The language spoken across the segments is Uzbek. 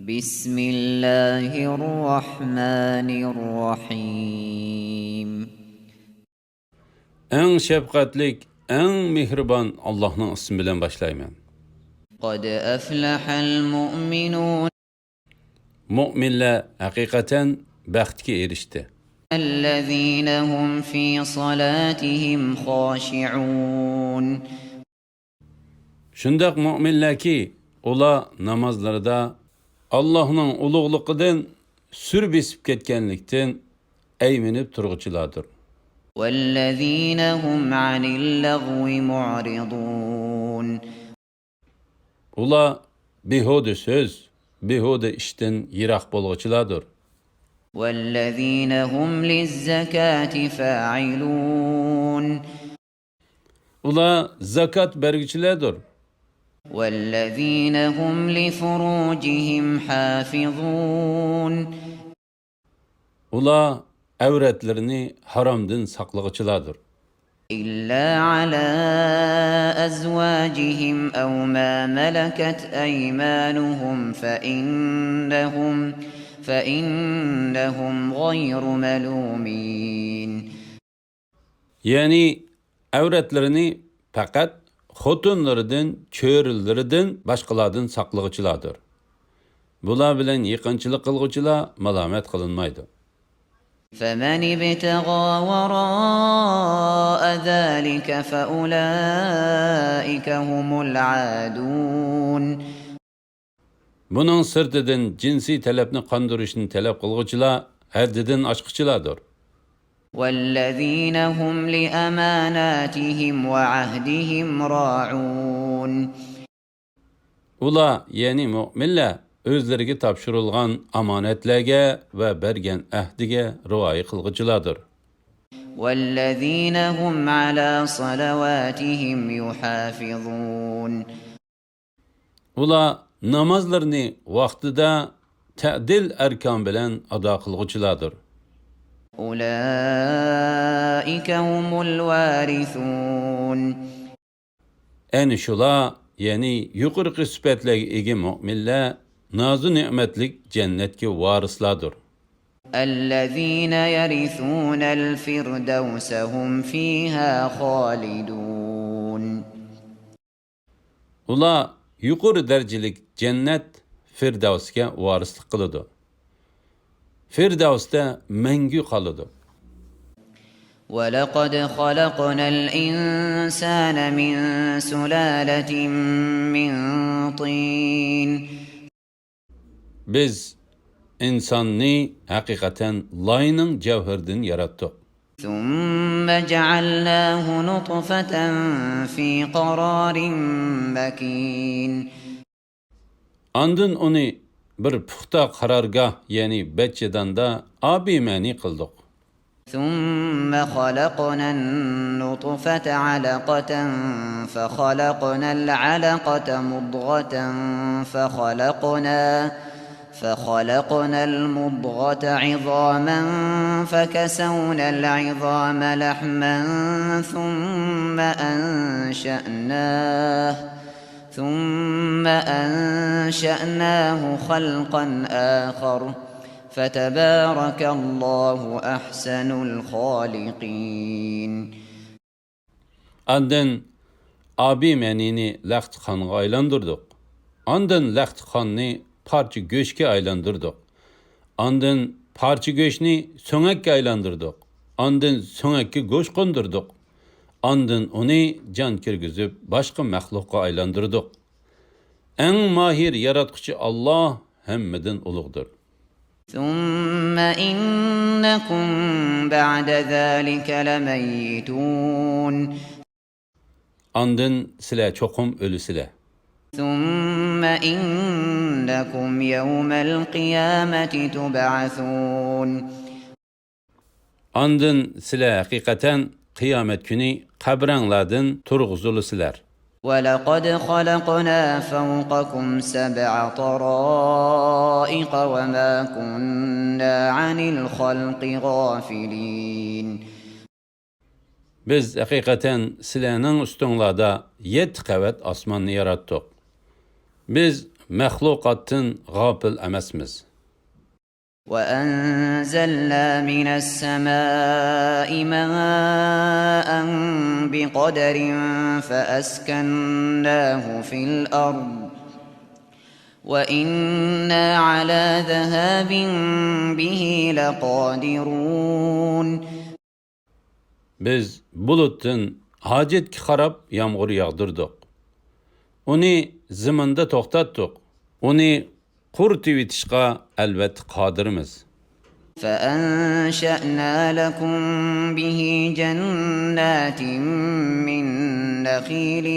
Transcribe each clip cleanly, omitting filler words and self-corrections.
بسم الله الرحمن الرحيم. En şefkatlik, en mihriban Allah'ın ismi bilen başlayman. قد أفلح المؤمنون Müminler hakikaten bəxtki erişdi. الذين هم في صلاتهم خاشعون. Şundaq müminler ki, ola namazlarda Allah'ın uluğluqıdan sür besip ketkenlikten eyminip turğuçuladır. والذين هم عن اللغو معرضون. Ola bihude söz, bihude işten yiraq bolğuçuladır. والذين هم للزكاة فاعلون. Ola zakat bergiçilerdir. والذين هم لفروجهم حافظون. Ola avretlerini haramdan saqlıqçılardır. إلا على أزواجهم أو ما ملكت أيمانهم فإنهم غير ملومين. Yani avretlerini faqat xotunlardan, çörillerden, başqalardan saqlıqçılardır. Bular bilen yıqınçılık qılğıçılar malamet qılınmaydı. فمن ابتغى وراء ذلك فأولئك هم العادون. Bunun sırtıdan cinsi talepni qandırışını talep qılğıçılar haddidan aşqıçılardır. والذين هم لأماناتهم وعهدهم راعون. Ula yani müminler özlerine tapşırılgan amanetlerge ve bergen ahdige riayet qılğıçılardır. والذين هم على صلواتهم يحافظون. Ula namazlarını vaxtida ta'dil erkan bilen ada qılğıçılardır. أولئك هم الوارثون. En şula yani yuqorqi sifatlarga ega müminler nazı nimetlik cennetke varislardır. الذين يرثون الفردوس هم فيها خالدون. Ula yuqori derecelik cennet Firdavsga varislik qiladi. Firdavsda mangu qoladi. ولقد خلقنا الإنسان من سلالة من طين. Biz insanni haqiqatan layning javhirdan yaratdik. ثم جعلناه نطفة في قرار مكين. Andın onu bir puxta qarargah yani bachadanda abimani qildik. ثم خلقنا النطفة علقة فخلقنا العلقة مضغة فخلقنا المضغة عظاما فكسونا العظام لحما ثم أنشأناه خلقا آخر فتبارك الله أحسن الخالقين. Andın abimanini laxt xonga aylandırdık. Andın laxt xonni parça göçke aylandırdık. Andın parça göçni söngekke aylandırdık. Andın söngekke göç qondırdık. Andın onu can kirgizip başka mahluqa aylandırdık. En mahir yaratqıcı Allah hemmeden uluqdur. ثم إنكم بعد ذلك لميتون. Andın sile çokum ölü sile. ثم إنكم يوم القيامة تبعثون. Andın sile hakikaten kıyamet günü kabranlardan turğuzulu siler. ولقد خلقنا فوقكم سبع طرائق وما كنا عن الخلق غافلين. Biz hakikaten silenin üstünlerde 7 qavat osmonni yarattık. Biz məxluqatdan g'afil emasmiz. وأنزلنا من السماء ماء بقدر فأسكناه في الأرض وإنا على ذهاب به لقادرون. Biz bulutdan hacetki qarab yağmur yağdırdık. Onu ziminde toxtatdık. Onu qurtib etishga albatta qodirmiz. فأنشأنا لكم به جنات من نخيل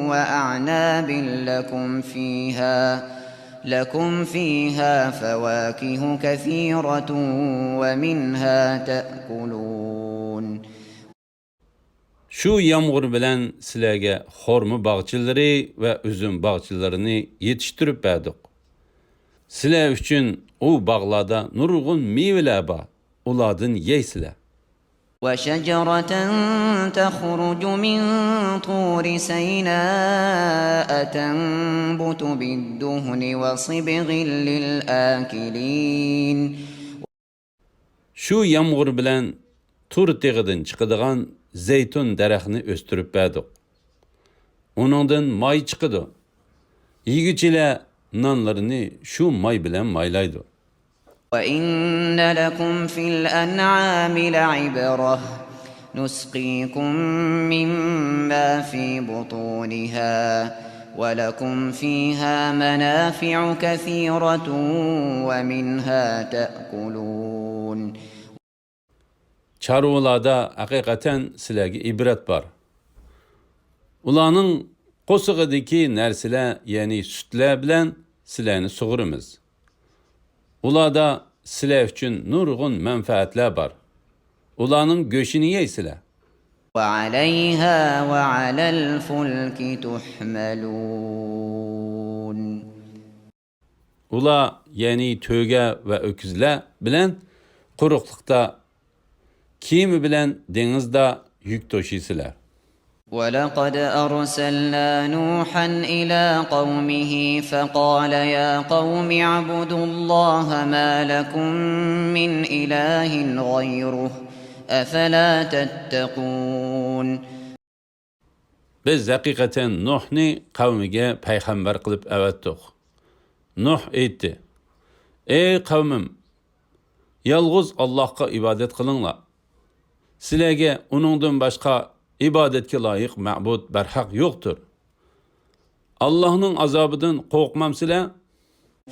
وأعناب لكم فيها فواكه كثيرة ومنها تأكلون. Şu yağmur bilan sizlarga xorma bog'chilari va uzum bog'chilarini yetishtirib berdik. Sizlar uchun u bog'larda nurg'un mevalar bor. Ulardan yeysizlar. وشجرة تخرج من طور سيناء تنبت بالدهن وصبغ للآكلين. Şu yağmur bilan tur teg'idan chiqadigan zeytun daraxtini o'stirib berdik. Uningdan may chiqadi. Yigitchilar nonlarini shu may bilan maylaydi. وإن لكم في الأنعام لعبرة نسقيكم مما في بطونها ولكم فيها منافع كثيرة ومنها تأكلون. Çarvalarda haqiqatan sizlarga ibrat bor. Ularning qo'sig'idagi narsalar, ya'ni sutlar bilan sizlarni sug'urimiz. Ularda sizlar uchun nurg'un manfaatlar bor. Ularning go'shini yeysizlar. وعليها وعلى الفلك تحملون. Ular, ya'ni to'ga va o'kizlar bilan quruqlikda, kiyimi bilan dengizda yuk to'shiysizlar. ولقد أرسلنا نوحا إلى قومه فقال يا قوم اعبدوا الله ما لكم من إله غيره أفلا تتقون. Biz haqiqatan Nuhni qavmiga payg'ambar qilib avatdik. Nuh aytdi: "Ey qavmim, yolg'iz Allohga ibodat qilinglar. Sizlarga uningdan boshqa ibodatga loyiq ma'bud barhaq yo'qdir. Allohning azobidan qo'rqmamsizlar?"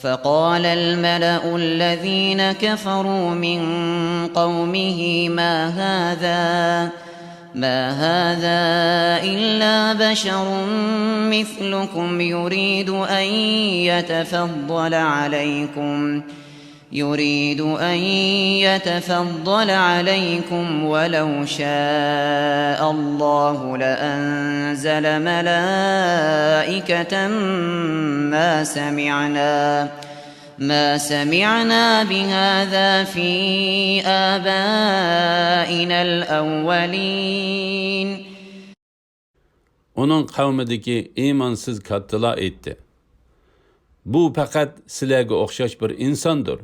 فقال الملأ الذين كفروا من قومه ما هذا إلا بشر مثلكم يريد أن يتفضل عليكم ولو شاء الله لأنزل ملائكة ما سمعنا بهذا في آبائنا الأولين. Onun qavmidagi iymonsuz kattalar aytdi: "Bu faqat sizlarga o'xshash bir insondir.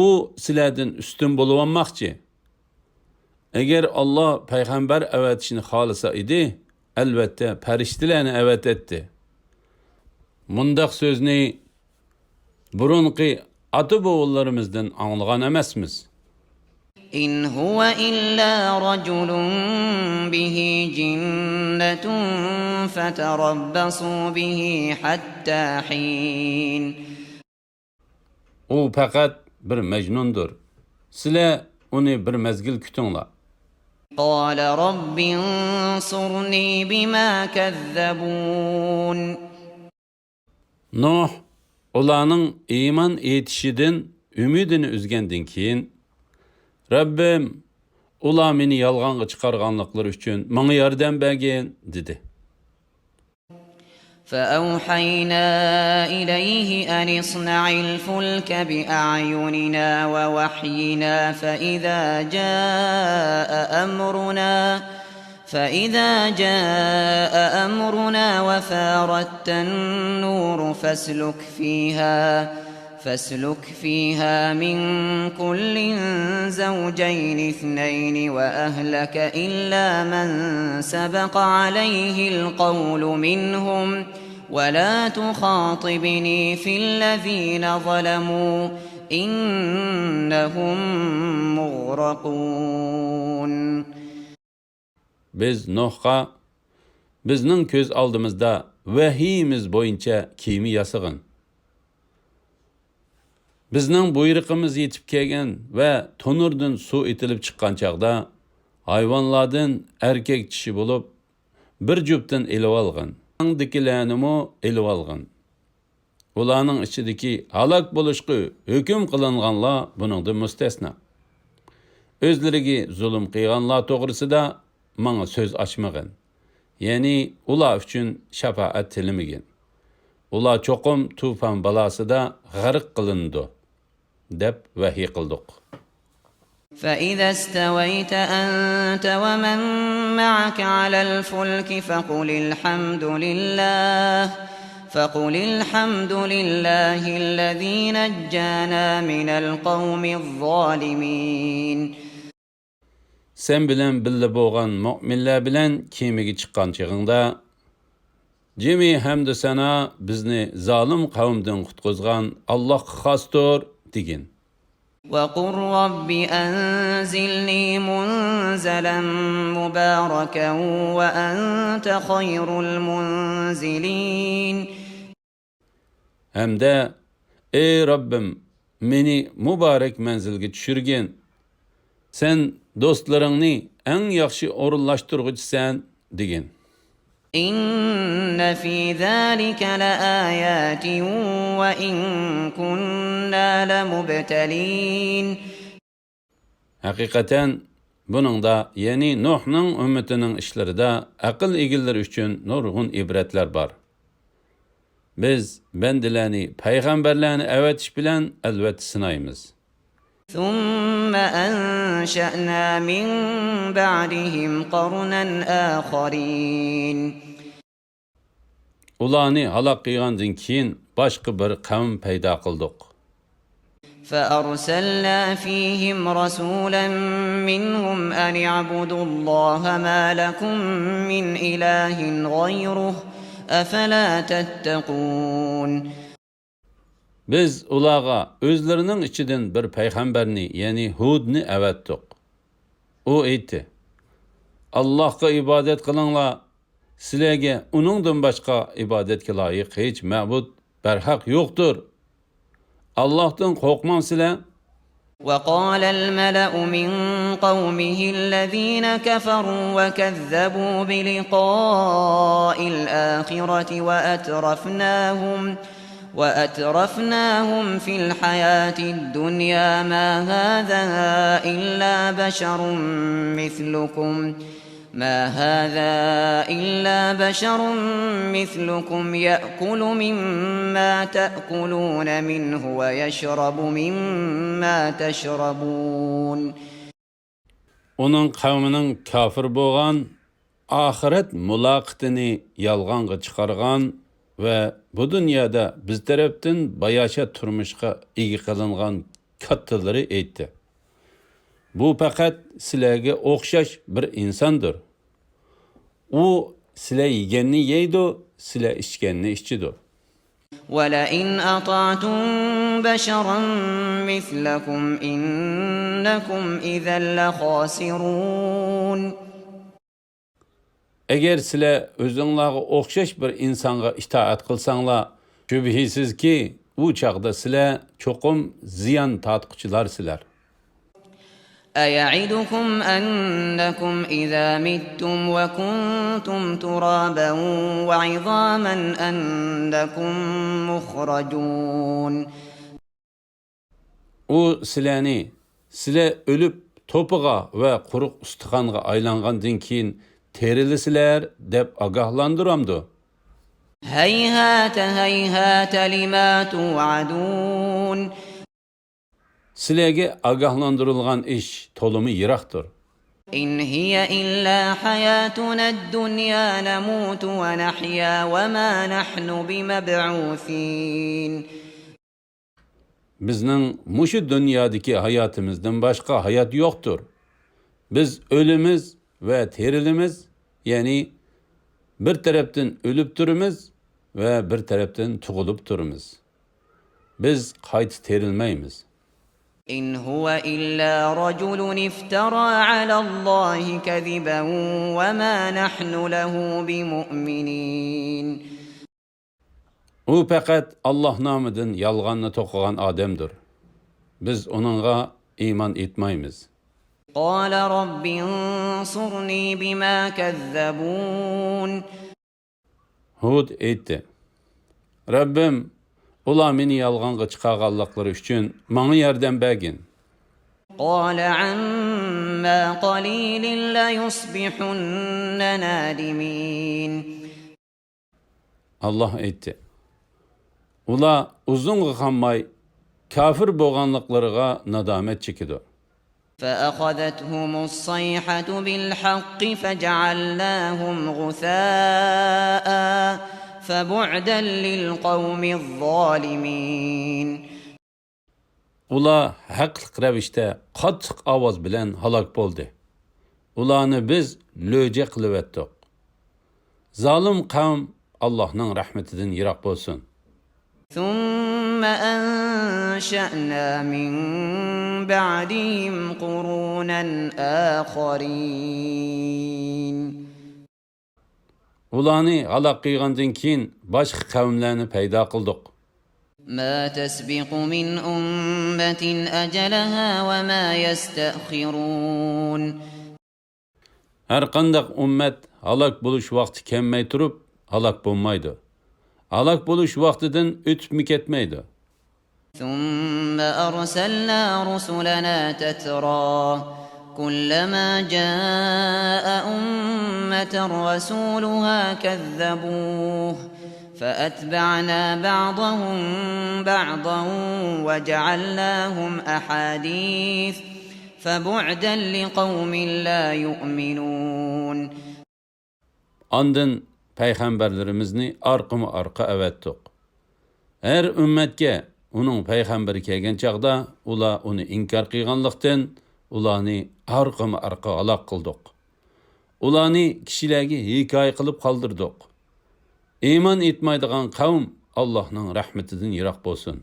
U sizlardan ustun bo'lib olmoqchi. Agar Alloh payg'ambar avatishni xohlasa edi, albatta farishtalarni avatadi." Mundaq so'zni burunqi ota-bovularimizdan anglagan emasmiz. إن هو إلا رجل به جنة فتربصوا به حتى حين. U faqat bir majnundur. Sizlar uni bir mezgil kutinglar. قال رب انصرني بما كذبون. Nuh ularning iymon etishidan umidini uzgandan keyin: "Rabbim, ular meni yolg'onga chiqarganliklari uchun menga yordam bergin" dedi. فأوحينا إليه أن اصنع الفلك بأعيننا ووحينا فإذا جاء أمرنا وفارت النور فاسلك فيها من كل زوجين اثنين وأهلك إلا من سبق عليه القول منهم ولا تخاطبني في الذين ظلموا إنهم مغرقون. Biz Nuh'a bizning ko'z oldimizda vahiyimiz bo'yicha kiyimi yasag'in. Bizning buyruqimiz yetib kelgan va tonurdan suv etilib chiqqan chaqda hayvonlardan erkak kishi bo'lib bir juftdan elib olg'in. Dikilarnimi elib olg'in. Ularning ichidagi halok bo'lishga hukm qilinganlar buningdan mustasno. O'zlariga zulm qilganlar to'g'risida menga so'z ochmag'in. Ya'ni ular uchun shafaat tilamagin. Ular cho'qim tufon balosida g'arq qilindi deb vahiy qildik. فإذا استويت أنت ومن معك على الفلك فقل الحمد لله الذي نجانا من القوم الظالمين. Sen bilen billa bo'lgan mu'minlar bilan kemiga chiqqan chig'ingda jimi hamdu sana bizni zolim qavmdan qutqizgan Allohga xosdir degin. وقل رب أنزلني منزلا مباركا وأنت خير المنزلين. Hamda ey Rabbim meni mübarek menzilge tushirgin. Sen dostlaringni eng yaxshi o'rinlashtirguchisan degin. إن في ذلك لآيات وإن كنا لمبتلين. Hakikaten buningda yani Nuh'ning ümmetining ishlarida aql egilleri uchun nurg'un ibratlar bor. Biz bendilarni payg'ambarlarni avatish bilan albatta sinaymiz. ثم أنشأنا من بعدهم قرنا آخرين. Ularni halok qilgandan keyin boshqa bir qavm paydo qildik. فأرسلنا فيهم رسولا منهم أن اعبدوا الله ما لكم من إله غيره أفلا تتقون. Biz ularga özlerinin içinden bir peygamberni yani Hud'ni avatdik. O aytdi: Allah'a ibadet qilinglar. Sizlarga uningdan boshqa ibodatga loyiq hech ma'bud barhaq yo'qdir. Allohdan qo'rqmaysizlar. وقال الملأ من قومه الذين كفروا وكذبوا بلقاء الآخرة وأترفناهم في الحياة الدنيا ما هذا إلا بشر مثلكم يأكل مما تأكلون منه ويشرب مما تشربون. Onun qavminin kafir bo'lgan, ahiret mulaqitini yalğanğa chiqargan ve bu dünyada biz tarafdan bayaşa turmuşqa ega qilingan kattaları aytdi. Bu faqat sizlarga o'xshash bir insondir. U sizlar yeganni yeydi, sizlar ichganni ichidi. وَلَئِنْ أَطَعْتُمْ بَشَرًا مِثْلَكُمْ إِنَّكُمْ إِذًا لَخَاسِرُونَ. Eğer sizlar özünglarga o'xshash bir insonga itoat qilsanglar, shubhisiz ki u chaqda sizlar cho'qim ziyon tortquchilar sizlar. أَيَعِدُكُمْ أَنَّكُمْ إِذَا مِتُّمْ وَكُنْتُمْ تُرَابًا وَعِظَامًا أَنَّكُمْ مُخْرَجُونَ. O sizlar ölüp topuğa ve quruq ustixonga aylangandan keyin terilisizlar deb agahlandıramdı. هَيْهَاتَ هَيْهَاتَ لِمَا تُوعَدُونَ. Sizlarga agahlandırılgan iş tolumu yiraktır. إن هي إلا حياتنا الدنيا نموت ونحيا وما نحن بمبعوثين. Bizning mushu dunyodagi hayotimizdan boshqa hayot yo'qdir. Biz ölümüz ve terilimiz, yani bir tarafdan ölüp turimiz ve bir tarafdan tug'ilib turimiz. Biz qayta terilmaymiz. إن هو إلا رجل افترى على الله كذبا وما نحن له بمؤمنين. O faqat Allah nomidan yolg'onni to'qigan odamdir. Biz onunğa iman etmaymiz. قال رب انصرني بما كذبون. Hud aytdi: Rabbim, ular meni yolg'onga chiqarganliklari uchun menga yordam bergin. قال عما قليل ليصبحن نادمين. Allah aytdi: Ular uzunga qolmay kafir bo'lganliklariga nadomat chekidi. فأخذتهم الصيحة بالحق فجعلناهم غثاء فبعدا للقوم الظالمين. Ular haqliq ravishda qattiq ovoz bilan halok bo'ldi. Ularni biz lo'ja qilib etdik. Zolim qavm Allohning rahmatidan yiroq bo'lsin. ثم أنشأنا من بعدهم قرونا آخرين. Ularni halok qilgandan keyin boshqa qavmlarni paydo qildik. ما تسبق من أمة أجلها وما يستأخرون. Har qanday ummat halok bo'lish vaqti kelmay turib halok bo'lmaydi. Halok bo'lish vaqtidan o'tib ketmaydi. ثم أرسلنا رسلنا تترى كلما جاء أمة رسولها كذبوه فأتبعنا بعضهم بعضا وجعلناهم أحاديث فبعدا لقوم لا يؤمنون. Ondan payg'ambarlarimizni orqama-orqa avatdik. Her ummatga uning payg'ambari kelgan chaqda ular uni inkor qilganlikdan ularni orqama-orqa halok qildik. Ularni kishilarga hikoya qilib qoldirdik. Iymon etmaydigan qavm Allohning rahmatidan yiroq bo'lsin.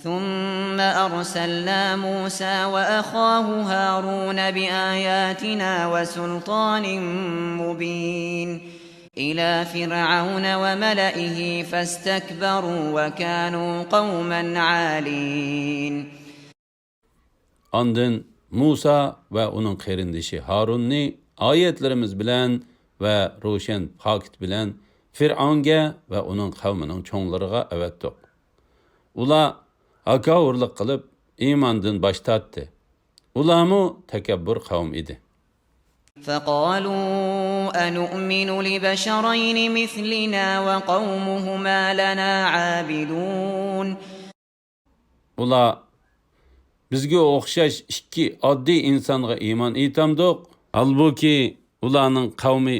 ثم أرسلنا موسى وأخاه هارون بآياتنا وسلطان مبين إلى فرعون وملئه فاستكبروا وكانوا قوما عالين. Ondan Musa ve onun qerindishi Harunni ayetlerimiz bilan ve ro'shan pokit bilan Fir'aunga ve onun qavmining cho'nglariga avatdik. Ular hakavrlik qilib iymondan bosh tortdi. Ularmu takabbur qavm edi. فقالوا أنؤمن لبشرين مثلنا وقومهما لنا عابدون. Ular bizga o'xshash ikki oddiy insonga iymon etamdiq. Halbuki ularning qavmi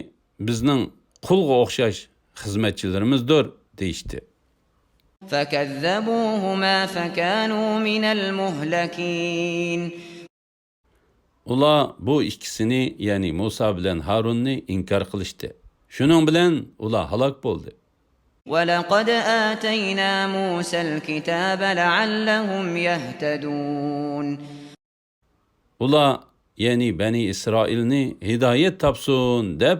bizning qulga o'xshash xizmatchilarimizdir deyishdi. فكذبوهما فكانوا من المهلكين. Ular bu ikkisini, yani Musa bilan Harunni inkar qilishdi. Shuning bilan ular halok bo'ldi. ولقد آتينا موسى الكتاب لعلهم يهتدون. Ular, yani Bani İsrailni hidayet tapsun deb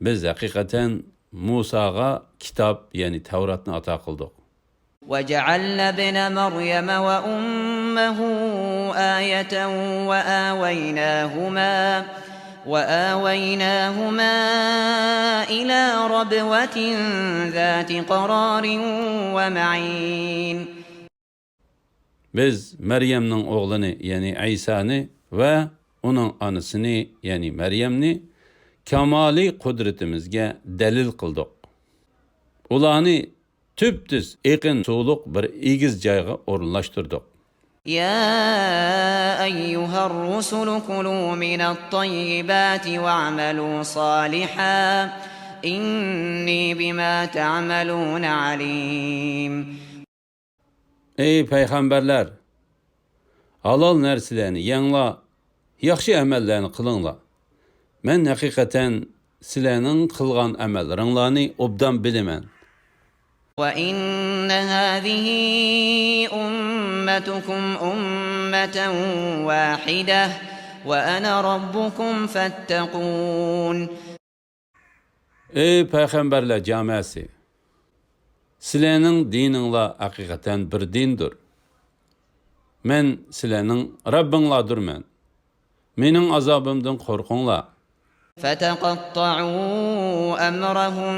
biz haqiqatan Musaga kitap, yani Tevratni ata qildik. وجعلنا ابن مريم وأمه آية وآويناهما إلى ربوة ذات قرار ومعين. Biz Meryem'nin oğlunu, yani İsa'ni ve onun anısını, yani Meryem'ni kamali kudretimizge delil kıldık. Ularni tüptüz ekin soğuluq bir egiz joyga o'rinlashtirdik. يا أيها الرسل كلوا من الطيبات واعملوا صالحا إني بما تعملون عليم. Ey peygamberler! Halal narsalarni yengla, yaxshi amallarni qilinglar. Men haqiqatan sizlarning qilgan amallaringlarni obdan bilaman. وإن هذه أمتكم أمة واحدة وأنا ربكم فاتقون. Ey peygamberler camiası! Sizlerning dininglar haqiqatan bir dindir. Men sizlerning Rabbinglardurman. Mening azabımdan qorqinglar. فتقطعوا أمرهم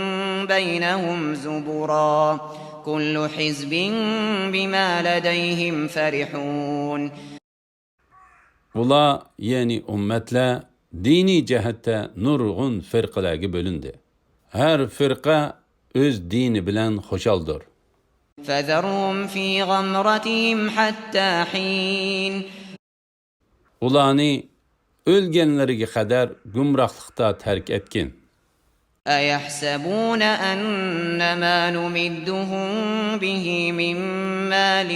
بينهم زبرا كل حزب بما لديهم فرحون. Ular, yani ümmetler, dini cehette nurgun firqalarga bölündü. Her firqa öz dini bilen hoşaldır. فذرهم في غمرتهم حتى حين. Ularni ölgenleriga kadar gumrahlıkta terk etkin. أيحسبون أن ما نمدهم به من مال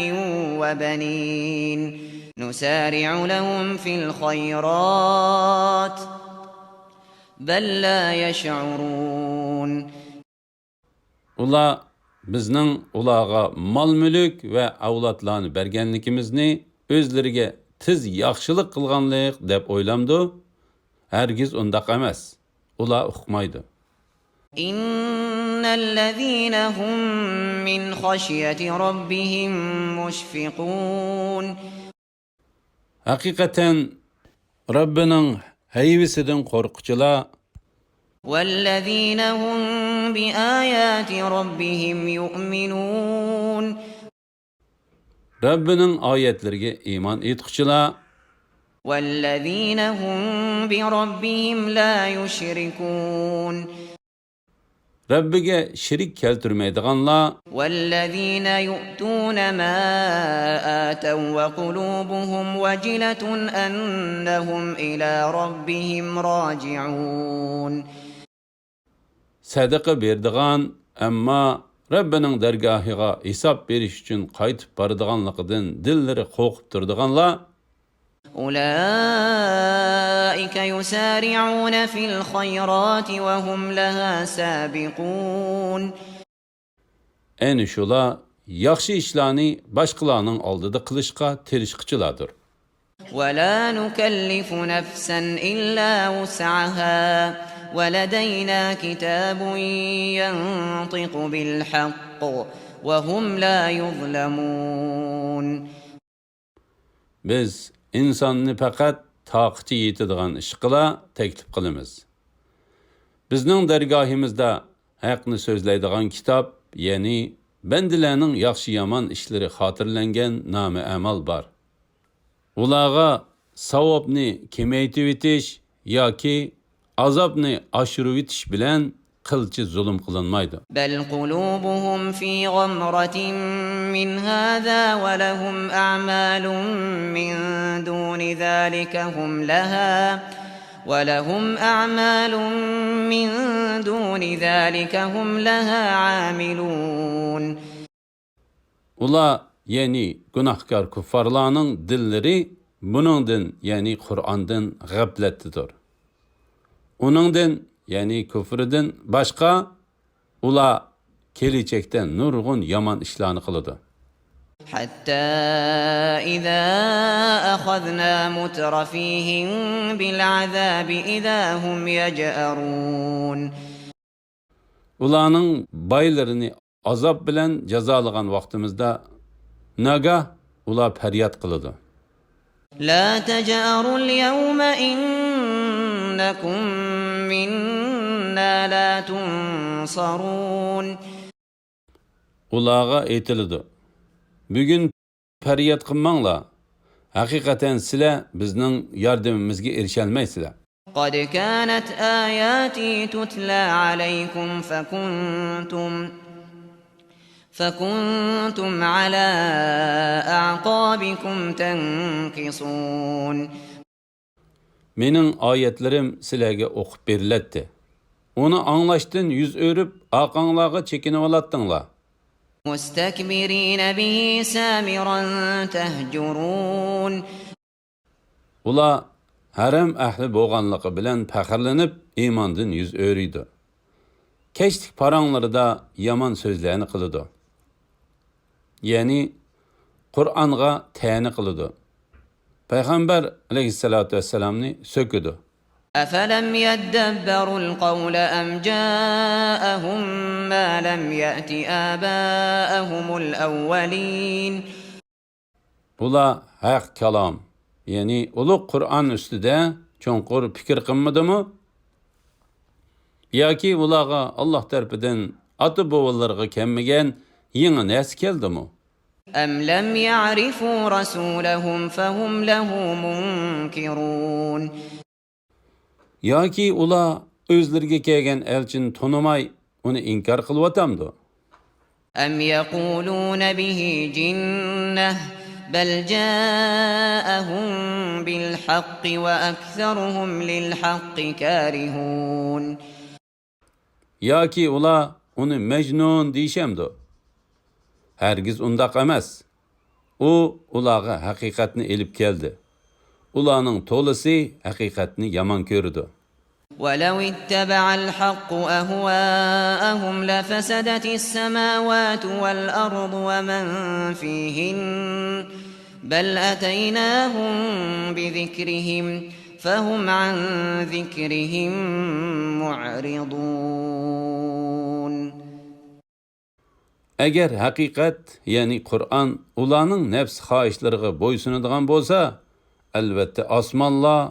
وبنين نسارع لهم في الخيرات بل لا يشعرون. Ular bizning ularga mal-mülk ve avlatlarni bergenlikimizni özleriga tiz yaxshilik qilganlik deb o'ylamdi. Hergiz undaq emas. Ular uqmaydi. İnnellezîne hum min haşyeti rabbihim mushfiqun. Hakikaten Rabbinin heyvisidan qorquchilar وَالَّذ۪ينَ هُمْ بِآيَاتِ رَبِّهِمْ يُؤْمِنُونَ. Rabbinin ayetlerine iman etkiçiler وَالَّذ۪ينَ هُمْ بِرَبِّهِمْ لَا يُشْرِكُونَ. Rabbiga şirik keltirmeydiganlar وَالَّذ۪ينَ يُؤْتُونَ مَا آتَوْا وَقُلُوبُهُمْ وَجِلَةٌ أَنَّهُمْ إِلَى رَبِّهِمْ رَاجِعُونَ. sadaka berdigan amma Rabbinin dergahıga hesap beriş için qaytıp baradiganligidan dilleri qo'rqib turdiganlar أولئك يسارعون في الخيرات وهم لها سابقون. Eni şular yaxshi ishlarni boshqalarning oldida qilishga tirishqichilardir. ولا نكلف نفسا إلا وسعها ولدينا كتاب ينطق بالحق وهم لا يظلمون. Biz insonni faqat toqati yetadigan ish qila taklif qilamiz. Bizning dargohimizda haqni so'zlaydigan kitob, ya'ni bandalarning yaxshi yomon ishlari xotirlangan nomi amal bor. Ularga savobni kamaytirib etish yoki azobni oshirib etish bilan qilchi zulm qilinmaydi. بل قلوبهم في غمرة من هذا ولهم أعمال من دون ذلك هم لها عاملون. Ular, yani günahkar kuffarlarning dilleri buningdan, yani Qur'ondan g'aflatdadir. Uningdan, yani kufridan boshqa ular kelajakda nurg'un yomon ishlarni qiladi. حتى إذا أخذنا مترفيهم بالعذاب إذا هم يجأرون. Ularning baylarini azob bilan jazolagan vaqtimizda nagah ular faryod qiladi. لا تجأروا اليوم إنكم منا لا تنصرون. Ularga aytiladi: Bugün faryod qilmanglar. Haqiqatan sizlar bizning yordamimizga erisholmaysizlar. قد كانت آياتي تتلى عليكم فكنتم على أعقابكم تنكصون. Mening oyatlarim sizlarga o'qib berilatdi. Uni anglashdan yuz o'rib, aqanglarga chekinib olatdinglar. مستكبرين به سامرا تهجرون. Ular haram ahli bo'lganligi bilan faxrlanib, iymondan yuz o'riydi. Kechlik paranglarida yomon so'zlarni qiladi. Ya'ni Qur'onga ta'ni qiladi. Payg'ambar alayhissalatu vassalamni so'kidi. أفلم يدبروا القول أم جاءهم ما لم يأت آباءهم الأولين. Ular haq kalom, ya'ni ulug' Qur'on ustida cho'nqur fikr qilmadimi? Yoki ularga Alloh tarafidan ota-bobolarga kelmagan yangi narsa keldimi? أم لم يعرفوا رسولهم فهم له منكرون. Yoki ular o'zlariga kelgan elchini tanimay uni inkor qilyapti. أم يقولون به جنة بل جاءهم بالحق وأكثرهم للحق كارهون. Yoki ular uni majnun deyishamdi. Hargiz undaq emas. U ularga haqiqatni elib keldi. Ularning to'lisi haqiqatni yomon ko'rdi. ولو اتبع الحق أهواءهم لفسدت السماوات والأرض ومن فيهن بل أتيناهم بذكرهم فهم عن ذكرهم معرضون. Agar haqiqat, ya'ni Qur'on ularning nafs xohishlariga bo'ysunadigan bo'lsa, albatta osmonlar,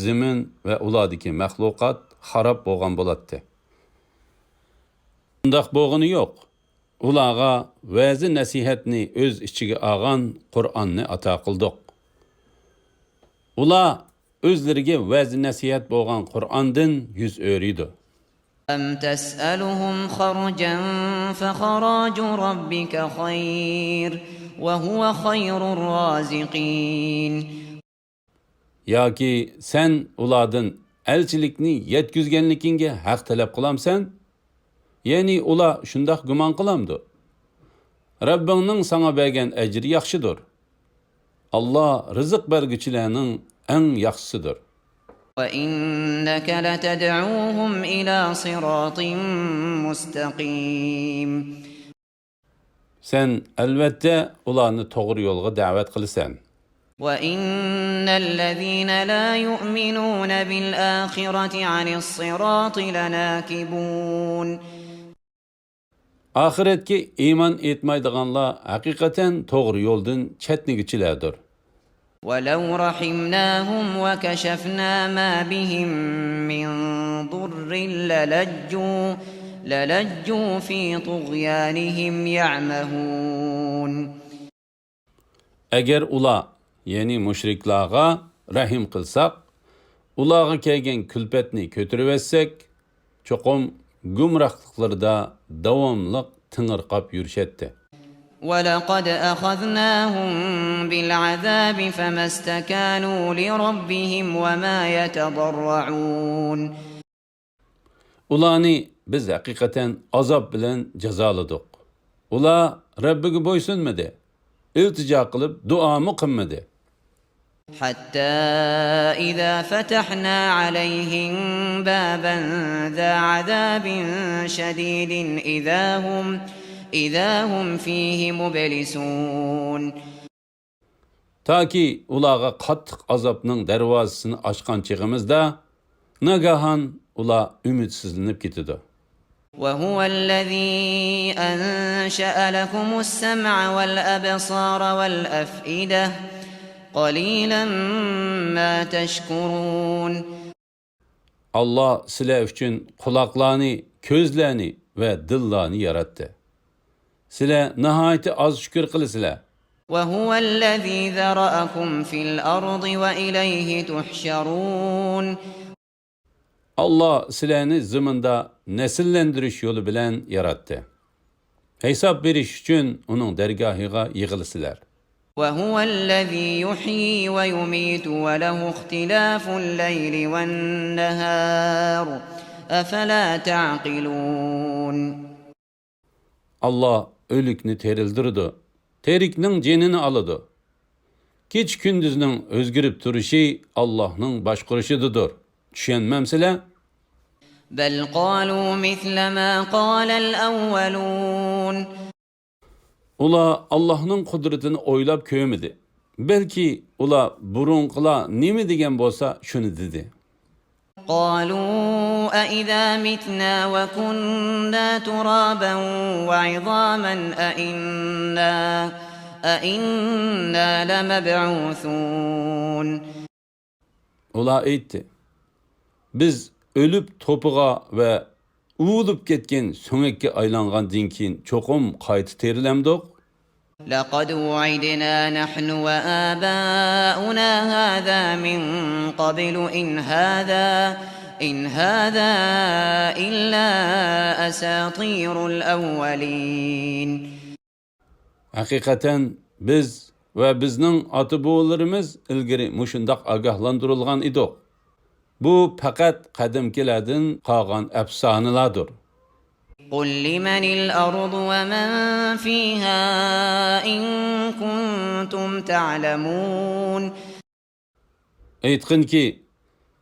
zimin va ulardagi maxluqot xarob bo'lgan bo'ladi. Undaq bo'lgani yo'q. Ularga va'zi nasihatni o'z ichiga olgan Qur'onni ato qildik. Ular o'zlariga va'zi nasihat bo'lgan Qur'ondan yuz o'riydi. أم تسألهم خرجا فخراج ربك خير وهو خير الرازقين. Yoki sen ulardan elchilikni yetkizganligingga haq talab qilamsan? Ya'ni ular shundoq gumon qilamdi. Rabbingning sana bergan ajri yaxshidir. Alloh rizq berguchilarning eng yaxshisidir. وإنك لتدعوهم إلى صراط مستقيم. Sen albatta ularni to'g'ri yo'lga da'vat qilasan. وإن الذين لا يؤمنون بالآخرة عن الصراط لناكبون. Oxiratga iymon etmaydiganlar haqiqatan to'g'ri yo'ldan chetnigichilardir. ولو رحمناهم وكشفنا ما بهم من ضر للجوا في طغيانهم يعمهون. Agar ular, ya'ni mushriklarga rahim qilsak, ularga kelgan kulfatni ko'tarib etsak, cho'qim gumrohliklarida davomli tingirqab yurishatdi. ولقد أخذناهم بالعذاب فما استكانوا لربهم وما يتضرعون. Ularni biz haqiqatan azob bilan jazoladik. Ular Rabbiga bo'ysunmadi. İltijo qilib duomi qilmadi. حتى إذا فتحنا عليهم بابا ذا عذاب شديد إذا هم فيه مبلسون. Taki ularga qattiq azobning darvozasini ochgan chig'imizda nagahan ular umidsizlanib ketadi. وهو الذي أنشأ لكم السمع والأبصار والأفئدة قليلا ما تشكرون. Allah sizlar uchun quloqlarni, ko'zlarni va dillarni yaratdi. Sizlar nihoyatda oz shukr qilasizlar. وهو الذي ذرأكم في الأرض وإليه تحشرون. Allah sizlarni ziminda nesillendirish yo'li bilan yaratdi. hesap beriş üçün onun dergahıga yığılısılar. وهو الذي يحيي ويميت وله اختلاف الليل والنهار أفلا تعقلون Allah ölükni terildirdi. Terikning jenini alıdı. Keç gündüzning özgürüp turuşi Allah'ның başquruşudur. Düşenmemsizler? بل قالوا مثل ما قال الأولون Ula Allah'ның kudretini oylap köymedi. Belki ula burunqıla nemi degen bolsa şunu dedi. قالوا أإذا متنا وكنا ترابا وعظاما أإنا لمبعوثون Ula eytti. Biz ölüp topuğa ve uğulup ketken söngekке aylangan dinkin çokum kaytı terilemdik. لقد وعدنا نحن وآباؤنا هذا من قبل إن هذا إلا أساطير الأولين Hakikaten biz ve bizning ata-bobolarimiz ilgari mushundaq agahlandırılgan idik. Bu faqat qadimkilardan qolgan afsonalardir. قل لمن الأرض ومن فيها إن كنتم تعلمون Aytqinki,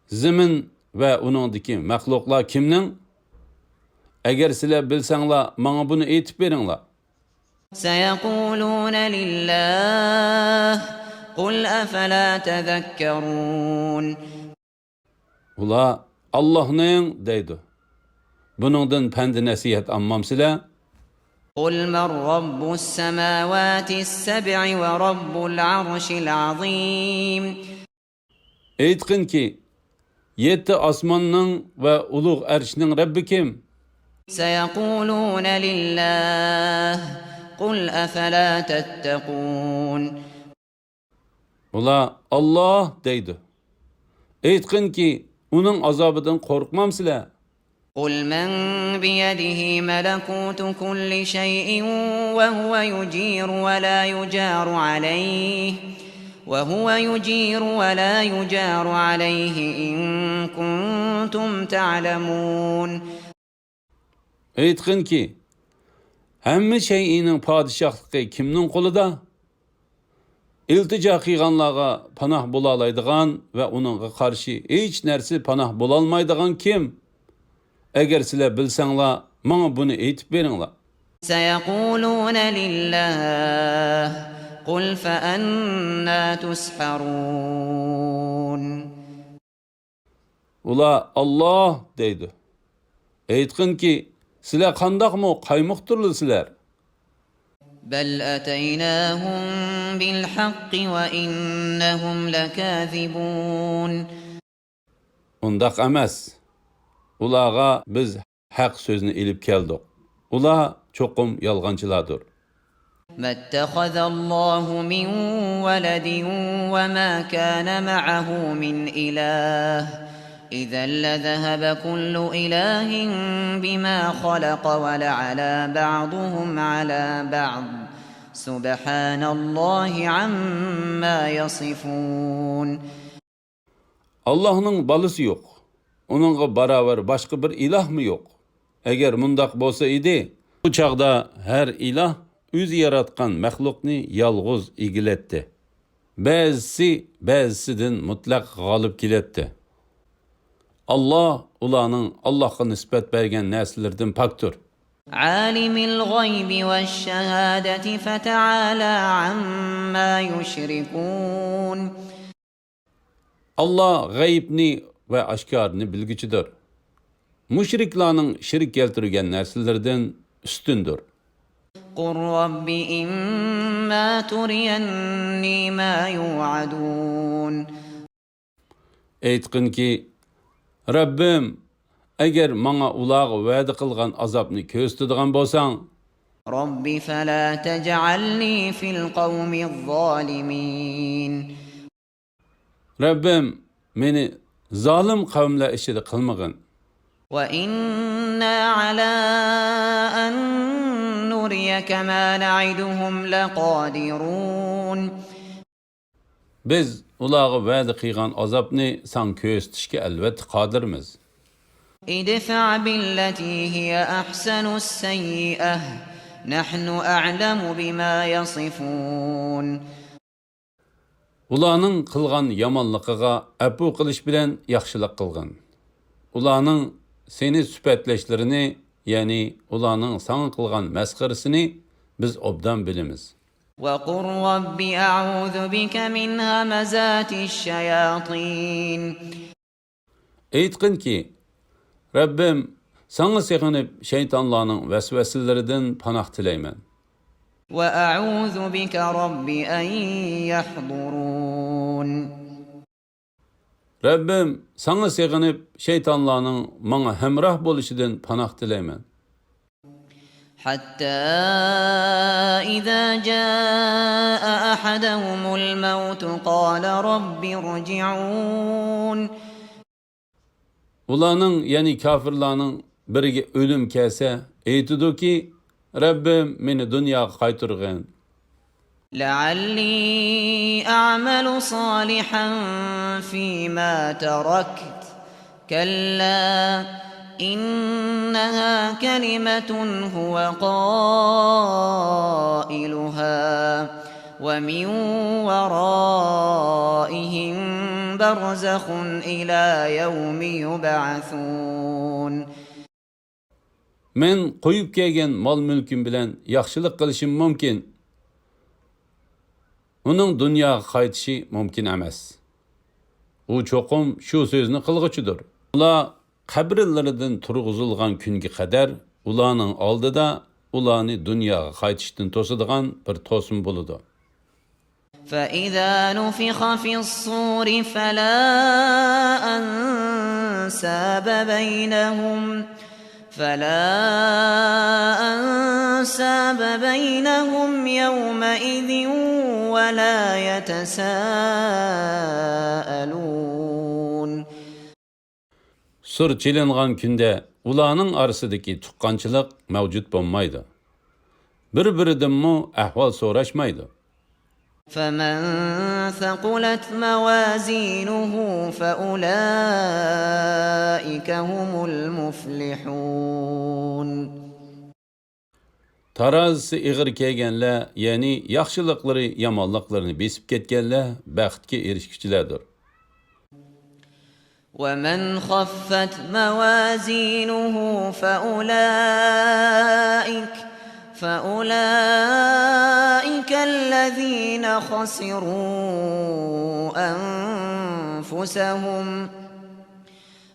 zimin ve uningdagi maxluqlar kimning? Agar sizlar bilsanglar, menga buni aytib beringlar. سيقولون لله قل أفلا تذكرون Ular Allah'ning deydi. Buningdan pand nasihat almamsizlar? قل من رب السماوات السبع ورب العرش العظيم Aytqinki, 7 osmonning ve ulug' arshning Rabbi kim? سيقولون لله قل أفلا تتقون Ular Allah deydi. Aytqinki, uning azobidan qo'rqmamsizlar? قل من بيده ملكوت كل شيء وهو يجير ولا يجار عليه إن كنتم تعلمون Aytqinki, hamma shayning podshohligi kimning qo'lida? İltijo qilganlarga panoh bo'la oladigan va uningga qarshi hech narsa panoh bo'la olmaydigan kim? Agar sizlar bilsanglar, menga buni aytib beringlar. سيقولون لله قل فأنا تسحرون Ular Allah deydi. Aytqinki, sizlar qandoqmi qaymoqtirlisizlar? بل أتيناهم بالحق وإنهم لكاذبون Undaq emas. Ularga biz haq sözünü ilib keldik. Ular çoqum yalğancılardır. ما اتخذ الله من ولد وما كان معه من إله إذا لذهب كل إله بما خلق ولعلى بعضهم على بعض سبحان الله عما يصفون Allah'ın balısı yok. Onunla beraber başka bir ilah mı yok? Eğer mundaq bolsa idi, bu çağda her ilah özü yaratkan məxluqni yalğız igiletdi. Bəzisidən mutlaq galip kiletdi. Allah ulanın Allah'a nispet bergen nəsillərdən paktır. عالم الغيب والشهادة فتعالى عما يشركون Allah gayibni ve aşkarını bilgicidir. Müşriklarning şirk keltirgan narsalardan üstündür. قل رب إما تريني ما يوعدون Aytqinki, Rabbim, eğer bana ulağı va'da qilgan azabni ko'rsatadigan bolsang, رب فلا تجعلني في القوم الظالمين Rabbim, meni zalim qavmlar ishida qilmagin. وإنا على أن نريك ما نعدهم لقادرون Biz ularga va'da qilgan azobni san ko'rsatishga albatta qodirmiz. ادفع بالتي هي أحسن السيئة نحن أعلم بما يصفون Ularning qilgan yomonligiga afu qilish bilan yaxshilik qilgin. Ularning seni sifatlashlarini, ya'ni ularning sana qilgan masxarasini biz obdan bilamiz. وقل رب أعوذ بك من همزات الشياطين Aytqinki, Rabbim, sana sığınıp şeytanlarning vesveselerinden panoh tilayman. وأعوذ بك رب أن يحضرون Rabbim, sana sığınıp şeytanlarning bana hemrah bolishidan panoh tilayman. حتى إذا جاء أحدهم الموت قال رب ارجعون Ularning, ya'ni kafirlarning biriga o'lim kelsa, aytidiki, Rabbim, meni dunyoga qaytargin. لعلي أعمل صالحا فيما تركت كلا إنها كلمة هو قائلها ومن ورائهم برزخ إلى يوم يبعثون Men qo'yib kelgan mol-mulkim bilan yaxshilik qilishim mumkin. Uning dunyoga qaytishi mumkin emas. U cho'qim shu so'zni qilg'uchidir. Ular qabrlaridan turg'izilgan kunga qadar ularning oldida ularni dunyoga qaytishdan to'sadigan bir to'sin bo'ladi. فإذا نفخ في الصور فلا أنساب بينهم يومئذ ولا يتساءلون Sur chilingan kunda ularning orasidagi tuqqanchilik mavjud bo'lmaydi. Bir-biridan ahvol so'rashmaydi. فمن ثقلت موازينه فأولئك هم المفلحون Tarazisi ig'ir kelganlar, ya'ni yaxshiliklari yomonliklarini besib ketganlar baxtga erishguchilardir. ومن خفت موازينه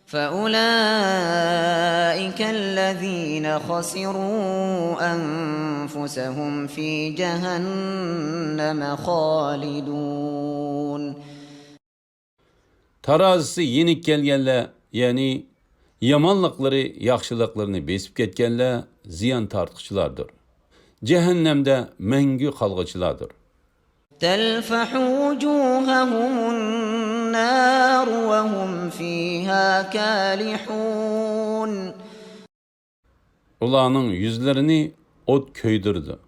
فأولئك الذين خسروا أنفسهم في جهنم خالدون Tarazisi yenik kelganlar, ya'ni yomonliklari yaxshiliklarini besib ketganlar ziyon tortquchilardir. Cehennemde mengü kalgıçılardır. تلفح وجوههم النار وهم فيها كالحون Ularning yüzlerini ot köydürdü.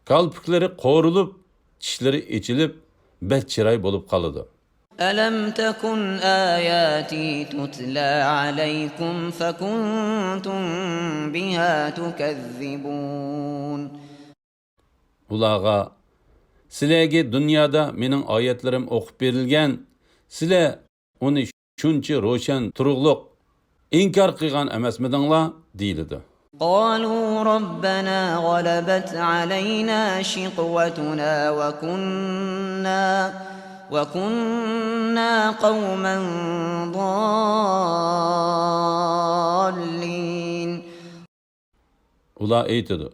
Kalpükleri qorulup, dişleri içilip, betçiray bolup kalıdı. ألم تكن آياتي تتلى عليكم فكنتم بها تكذبون Ulağa, sizlerge dünyada mening ayetlerim okup berilgen, sizler onu şuncha roşan turugluq, inkar qilgan emasmidinglar deyildi. قالوا ربنا غلبت علينا شقوتنا وكنا قوما ضالين Ula aytidi,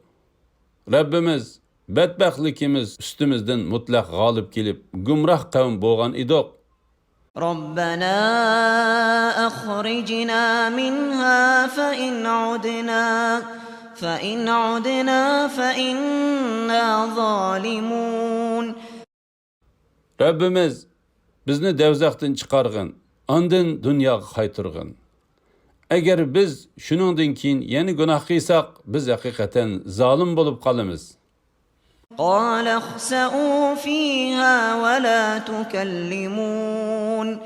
Rabbimiz, bedbaxtligimiz üstümüzden mutlaq g'olib kelib, gumroh qavm bo'lgan edik. ربنا أخرجنا منها فإن عدنا فإنا ظالمون Rabbimiz bizni devzaqdan chiqargin, ondan dunyoga qaytargin. Eğer biz şunundan keyin yeni günah kıysak, biz hakikaten zalim bulup kalımız. قال اخسئوا فيها ولا تكلمون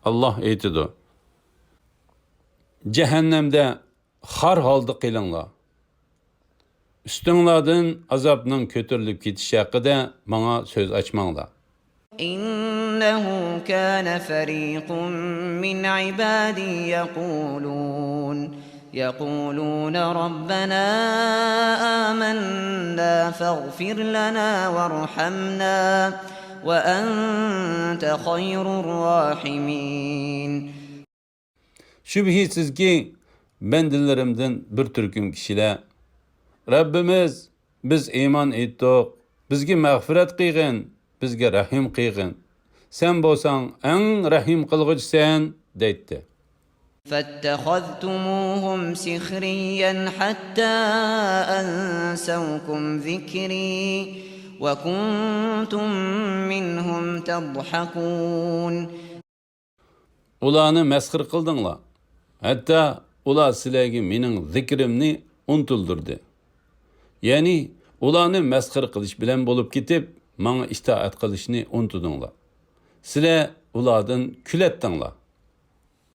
Allah aytidi. Cehennemde har halda qilinglar. Üstünglardan azabning ko'tarilib ketishi haqida menga so'z ochmanglar. إنه كان فريق من عبادي يقولون ربنا آمنا فاغفر لنا وارحمنا وأنت خير الراحمين. Şübhisiz ki bendilerimden bir türküm kişiler Rabbimiz biz iman etdik, bizge mağfiret qilgin, bizge rahim qilgin. Sen bolsan en rahim qilg'uchisan deydi. فاتخذتموهم سخريا حتى أنسوكم ذكري وكنتم منهم تضحكون. Ularni mesxir qildinglar. Hatta ular sizlarga mening zikrimni unutuldurdi. Ya'ni ularni mesxir qilish bilan bo'lib ketib, menga itoat qilishni unutdinglar. Sizlar ulardan kulatdinglar.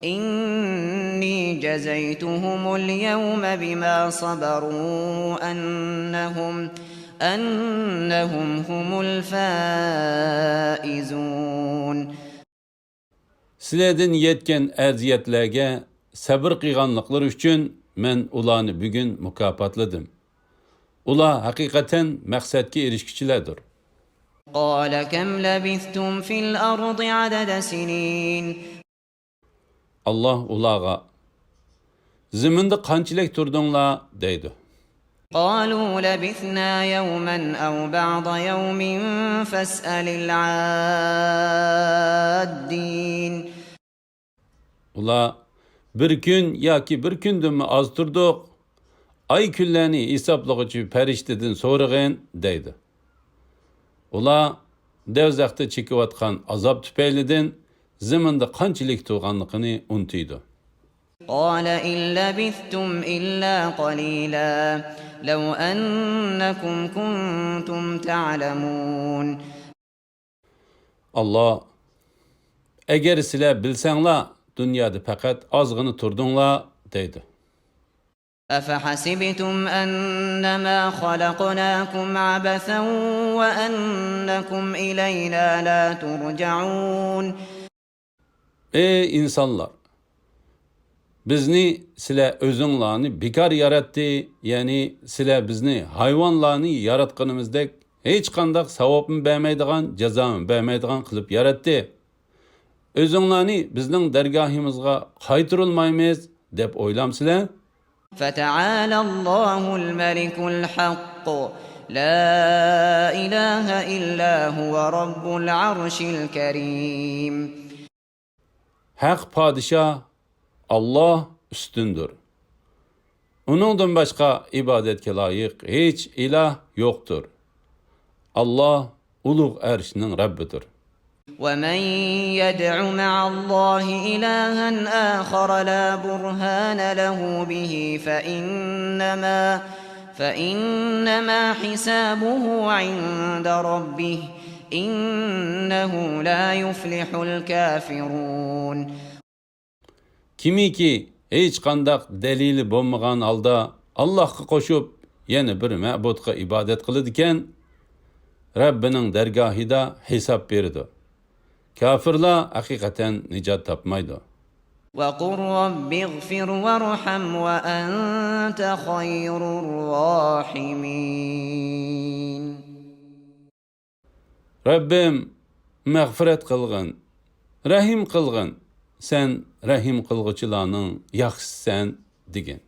إني جزيتهم اليوم بما صبروا أنهم هم الفائزون. Sizlardan yetken aziyetlerge sabır qilganlıklar üçün men ularni bugün mukopotladim. Ular hakikaten maqsadga erishkichilardir. قال كم لبثتم في الأرض عدد سنين. Allah ularga ziminda qanchalik turdinglar deydi. قالوا لبثنا يوما أو بعض يوم فاسأل العادين. Ular bir gün yoki bir kundimi az turdik, ay kunlarni hisoblag'uchi farishtadan so'rag'in deydi. Ular devzaqda chekayotgan azob tufaylidan ziminda qanchalik turganligini unutdi. قال إن لبثتم إلا قليلا لو أنكم كنتم تعلمون. Allah eğer sizler bilsanglar dünyada fakat azgını turdunglar deydi. أفحسبتم أنما خلقناكم عبثا وأنكم إلينا لا ترجعون. Ey insanlar! Bizni sizler özünlarni bekar yarattı, yani sizler bizni hayvanlarni yaratqanimizdek hech qandaq savobni bermaydigan, jazoni bermaydigan qilib yaratdi. Özünlarni bizning dargohimizga qaytarilmaymiz deb o'ylamsizlar? فتعالى الله الملك الحق لا إله إلا هو رب العرش الكريم. Haq padişah Allah üstündür. Onundan başka ibadetke layık hiç ilah yoktur. Allah ulug' arshning Rabbidir. ومن يدع مع الله إلها آخر لا برهان له به فإنما حسابه عند ربه إنه لا يفلح الكافرون. Kimi ki hech qandaq dalili bo'lmagan holda Allohga qo'shib yana bir ma'budga ibodat qiladi ekan, Rabbining dargohida hisob beradi. Kafirlar haqiqatan nijot topmaydi. وقل رب اغفر وارحم وأنت خير الراحمين. Rabbim mağfiret qilgin, rahim qilgin. Sen rahim qilg'uchilarning yaxshisisan degan.